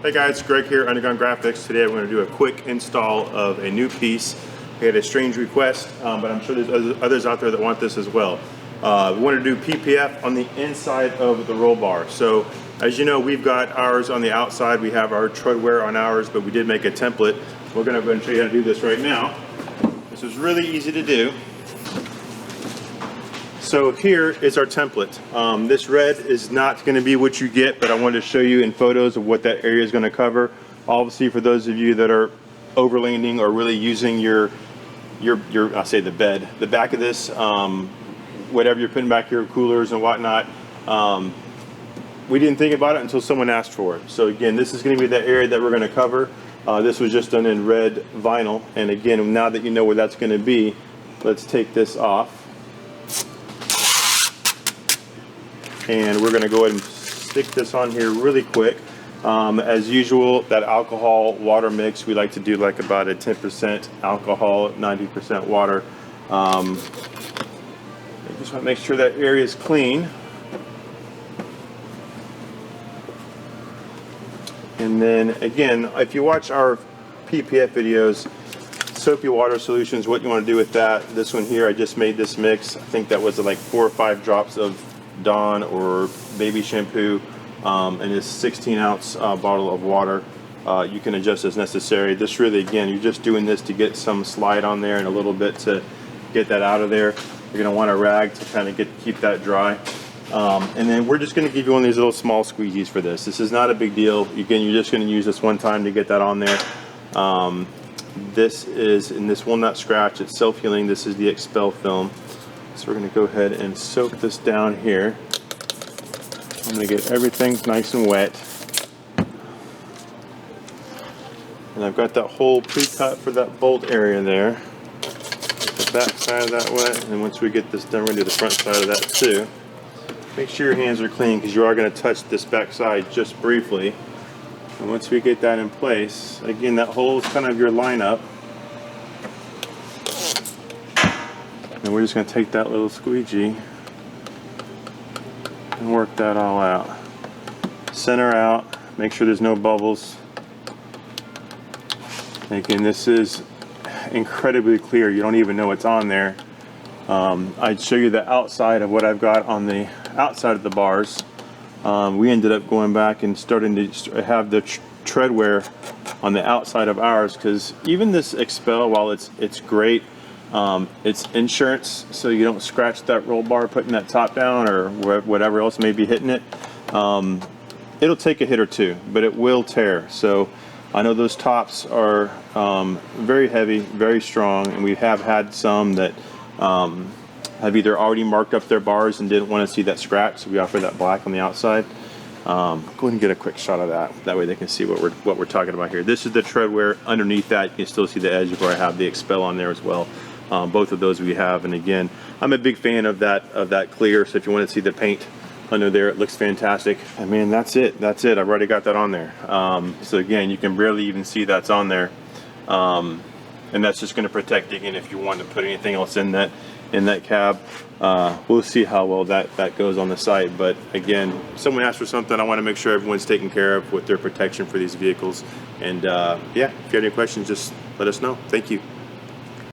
Hey guys, Greg here, Underground Graphics. Today I'm going to do a quick install of a new piece. We had a strange request, but I'm sure there's others out there that want this as well. We want to do PPF on the inside of the roll bar. So as you know, we've got ours on the outside. We have our tread wear on ours, but we did make a template. We're going to go and show you how to do this right now. This is really easy to do. So here is our template. This red is not going to be what you get, but I wanted to show you in photos of what that area is going to cover. Obviously, for those of you that are overlanding or really using your I say the bed, the back of this, whatever you're putting back here, coolers and whatnot. We didn't think about it until someone asked for it. So again, this is going to be the area that we're going to cover. This was just done in red vinyl, and again, now that you know where that's going to be, let's take this off. And we're going to go ahead and stick this on here really quick. As usual, that alcohol water mix, we like to do like about a 10% alcohol, 90% water. I just want to make sure that area is clean. And then again, if you watch our PPF videos, soapy water solutions, what you want to do with that. This one here, I just made this mix. I think that was like 4 or 5 drops of Dawn or baby shampoo and this 16-ounce bottle of water. You can adjust as necessary. This really, again, you're just doing this to get some slide on there and a little bit to get that out of there. You're going to want a rag to kind of keep that dry. And then we're just going to give you one of these little small squeegees for this. This is not a big deal. Again, you're just going to use this one time to get that on there. This is, and this will not scratch. It's self-healing. This is the Expel film. So we're going to go ahead and soak this down here. I'm going to get everything nice and wet. And I've got that hole pre-cut for that bolt area there. Get the back side of that wet, and once we get this done, we're going to do the front side of that too. Make sure your hands are clean because you are going to touch this back side just briefly. And once we get that in place, again, that hole is kind of your lineup. And we're just going to take that little squeegee and work that all out. Center out, make sure there's no bubbles. And again, this is incredibly clear. You don't even know what's on there. I'd show you the outside of what I've got on the outside of the bars. We ended up going back and starting to have the tread wear on the outside of ours, because even this Expel, while it's great, it's insurance, so you don't scratch that roll bar putting that top down or whatever else may be hitting it. It'll take a hit or two, but it will tear. So I know those tops are very heavy, very strong, and we have had some that have either already marked up their bars and didn't want to see that scratch, so we offer that black on the outside. Go ahead and get a quick shot of that. That way they can see what we're talking about here. This is the tread wear. Underneath that, you can still see the edge where I have the Expel on there as well. Both of those we have, and again, I'm a big fan of that clear. So if you want to see the paint under there, it looks fantastic. I mean, that's it. That's it. I've already got that on there. So again, you can barely even see that's on there, and that's just going to protect again if you want to put anything else in that cab. We'll see how well that goes on the site. But again, someone asked for something. I want to make sure everyone's taken care of with their protection for these vehicles. And yeah, if you have any questions, just let us know. Thank you.